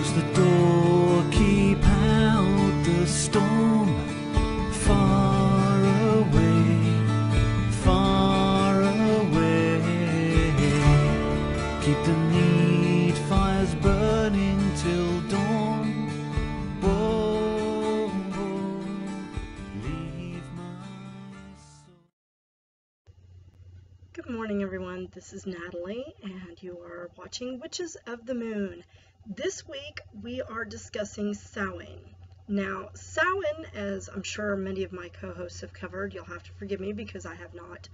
Close the door, keep out the storm. Far away, far away. Keep the neat fires burning till dawn. Whoa, whoa, leave my soul. Good morning, everyone. This is Natalie, and you are watching Witches of the Moon. This week, we are discussing Samhain. Now, Samhain, as I'm sure many of my co-hosts have covered, you'll have to forgive me because I have not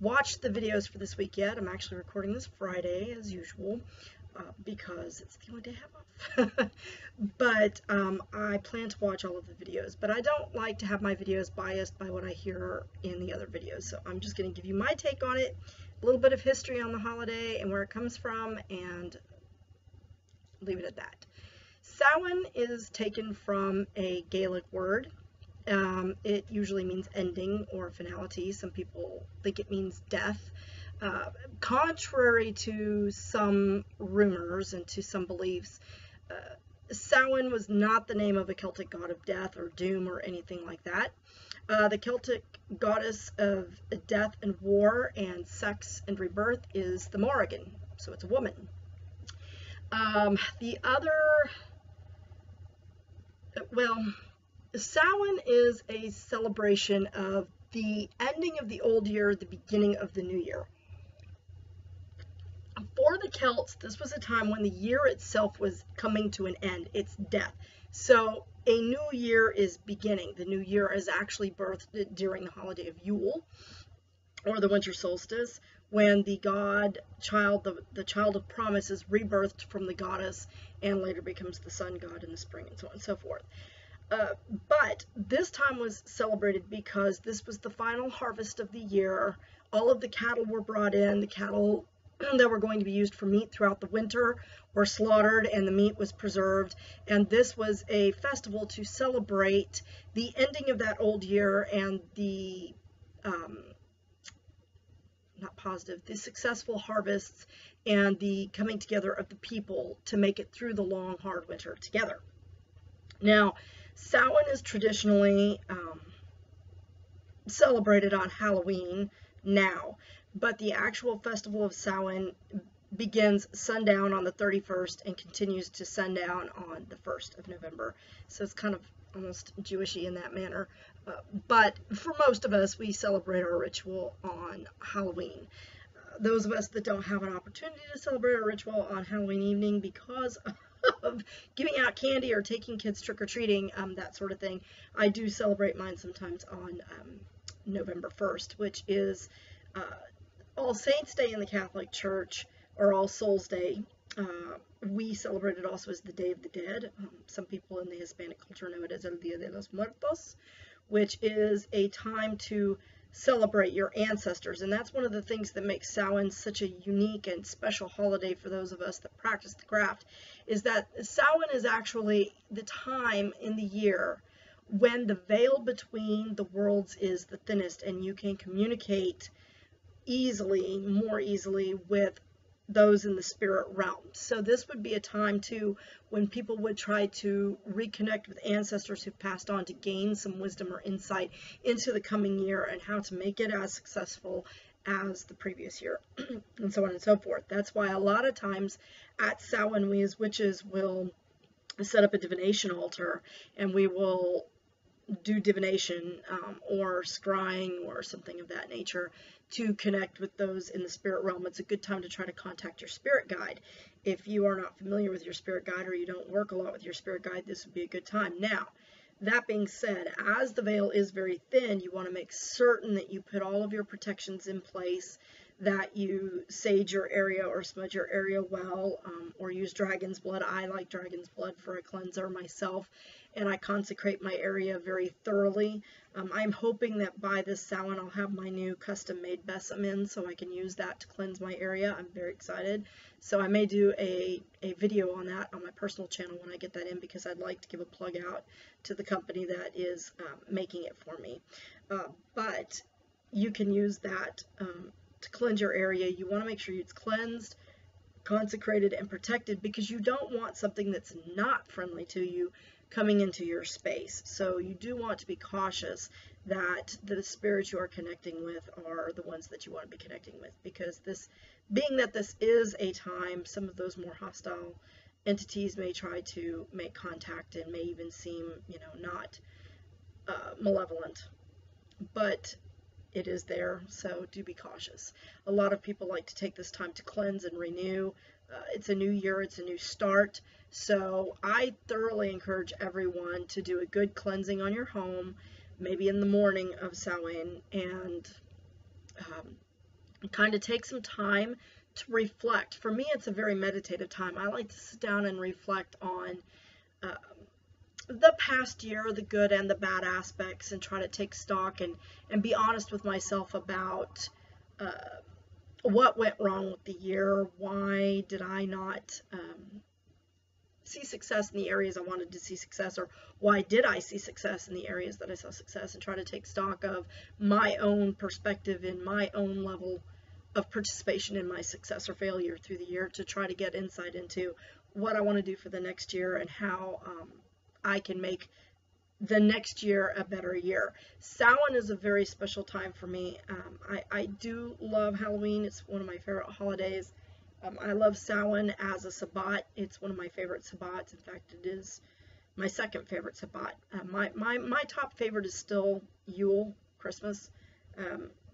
watched the videos for this week yet. I'm actually recording this Friday, as usual, because it's the only day I have off. But I plan to watch all of the videos, but I don't like to have my videos biased by what I hear in the other videos, so I'm just going to give you my take on it, a little bit of history on the holiday and where it comes from, and leave it at that. Samhain is taken from a Gaelic word. It usually means ending or finality. Some people think it means death. Contrary to some rumors and to some beliefs, Samhain was not the name of a Celtic god of death or doom or anything like that. The Celtic goddess of death and war and sex and rebirth is the Morrigan, so it's a woman. Samhain is a celebration of the ending of the old year, the beginning of the new year. For the Celts, this was a time when the year itself was coming to an end. It's death. So a new year is beginning. The new year is actually birthed during the holiday of Yule, or the winter solstice, when the child of promise is rebirthed from the goddess and later becomes the sun god in the spring, and so on and so forth. But this time was celebrated because this was the final harvest of the year. All of the cattle were brought in. The cattle that were going to be used for meat throughout the winter were slaughtered, and the meat was preserved. And this was a festival to celebrate the ending of that old year and the the successful harvests and the coming together of the people to make it through the long, hard winter together. Now, Samhain is traditionally celebrated on Halloween now, but the actual festival of Samhain begins sundown on the 31st and continues to sundown on the 1st of November. So it's kind of almost Jewishy in that manner. But for most of us, we celebrate our ritual on Halloween. Those of us that don't have an opportunity to celebrate our ritual on Halloween evening because of giving out candy or taking kids trick-or-treating, that sort of thing, I do celebrate mine sometimes on November 1st, which is All Saints' Day in the Catholic Church, or All Souls' Day. We celebrate it also as the Day of the Dead. Some people in the Hispanic culture know it as El Día de los Muertos, which is a time to celebrate your ancestors. And that's one of the things that makes Samhain such a unique and special holiday for those of us that practice the craft, is that Samhain is actually the time in the year when the veil between the worlds is the thinnest, and you can communicate more easily with those in the spirit realm. So this would be a time too when people would try to reconnect with ancestors who've passed on to gain some wisdom or insight into the coming year and how to make it as successful as the previous year, and so on and so forth. That's why a lot of times at Samhain, we as witches will set up a divination altar, and we will do divination or scrying or something of that nature to connect with those in the spirit realm. It's a good time to try to contact your spirit guide. If you are not familiar with your spirit guide, or you don't work a lot with your spirit guide, this would be a good time. Now, that being said, as the veil is very thin, you want to make certain that you put all of your protections in place, that you sage your area or smudge your area well, or use dragon's blood. I like dragon's blood for a cleanser myself, and I consecrate my area very thoroughly. I'm hoping that by this Samhain I'll have my new custom-made besom in, so I can use that to cleanse my area. I'm very excited. So I may do a video on that on my personal channel when I get that in, because I'd like to give a plug out to the company that is making it for me. But you can use that to cleanse your area. You want to make sure it's cleansed consecrated and protected, because you don't want something that's not friendly to you coming into your space. So you do want to be cautious that the spirits you are connecting with are the ones that you want to be connecting with, because this, being that this is a time, some of those more hostile entities may try to make contact and may even seem, not malevolent, but it is there, so do be cautious. A lot of people like to take this time to cleanse and renew. It's a new year, it's a new start, so I thoroughly encourage everyone to do a good cleansing on your home, maybe in the morning of Samhain, and kind of take some time to reflect. For me, it's a very meditative time. I like to sit down and reflect on the past year, the good and the bad aspects, and try to take stock and be honest with myself about what went wrong with the year. Why did I not see success in the areas I wanted to see success, or why did I see success in the areas that I saw success, and try to take stock of my own perspective and my own level of participation in my success or failure through the year, to try to get insight into what I want to do for the next year and how I can make the next year a better year. Samhain is a very special time for me. I do love Halloween. It's one of my favorite holidays. I love Samhain as a Sabbat. It's one of my favorite Sabbats. In fact, it is my second favorite Sabbat. My top favorite is still Yule, Christmas,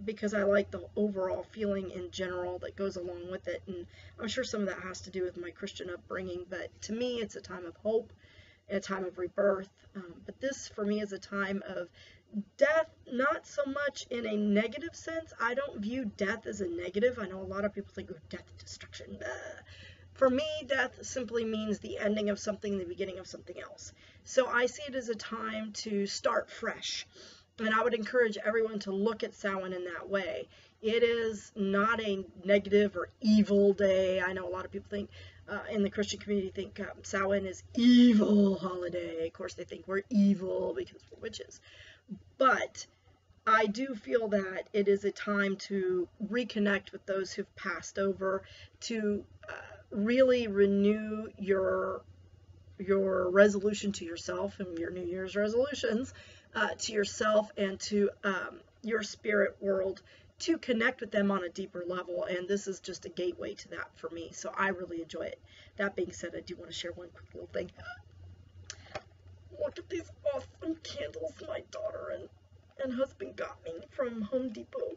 because I like the overall feeling in general that goes along with it. And I'm sure some of that has to do with my Christian upbringing, but to me, it's a time of hope, a time of rebirth. But this, for me, is a time of death, not so much in a negative sense. I don't view death as a negative. I know a lot of people think, oh, death, destruction. For me, death simply means the ending of something, the beginning of something else. So I see it as a time to start fresh. And I would encourage everyone to look at Samhain in that way. It is not a negative or evil day. I know a lot of people think, in the Christian community, think Samhain is evil holiday. Of course, they think we're evil because we're witches. But I do feel that it is a time to reconnect with those who've passed over, to really renew your resolution to yourself and your New Year's resolutions to yourself and to your spirit world, to connect with them on a deeper level. And this is just a gateway to that for me, so I really enjoy it. That being said, I do want to share one quick little thing. Look at these awesome candles my daughter and husband got me from Home Depot.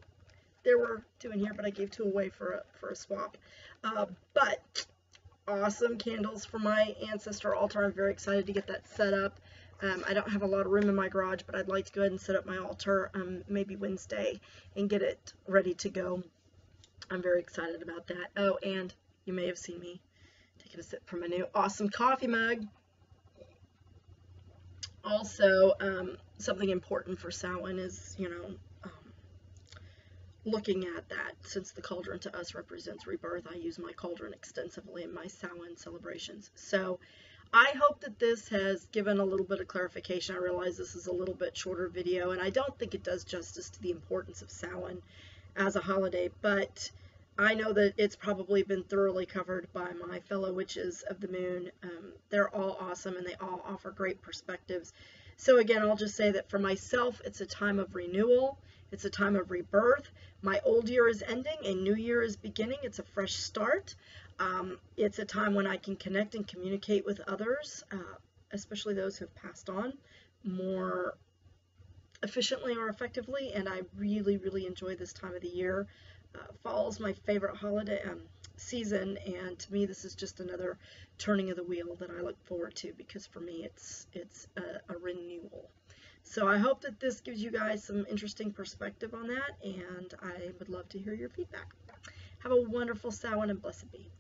There were two in here, but I gave two away for a swap. But awesome candles for my ancestor altar. I'm very excited to get that set up. I don't have a lot of room in my garage, but I'd like to go ahead and set up my altar maybe Wednesday and get it ready to go. I'm very excited about that. Oh, and you may have seen me taking a sip from a new awesome coffee mug. Also, something important for Samhain is, looking at that, since the cauldron to us represents rebirth. I use my cauldron extensively in my Samhain celebrations. So I hope that this has given a little bit of clarification. I realize this is a little bit shorter video, and I don't think it does justice to the importance of Samhain as a holiday, but I know that it's probably been thoroughly covered by my fellow witches of the moon. They're all awesome, and they all offer great perspectives. So again, I'll just say that for myself, it's a time of renewal. It's a time of rebirth. My old year is ending, a new year is beginning. It's a fresh start. It's a time when I can connect and communicate with others, especially those who have passed on, more efficiently or effectively, and I really, really enjoy this time of the year. Fall is my favorite holiday season, and to me this is just another turning of the wheel that I look forward to, because for me it's a renewal. So I hope that this gives you guys some interesting perspective on that, and I would love to hear your feedback. Have a wonderful Samhain and blessed be.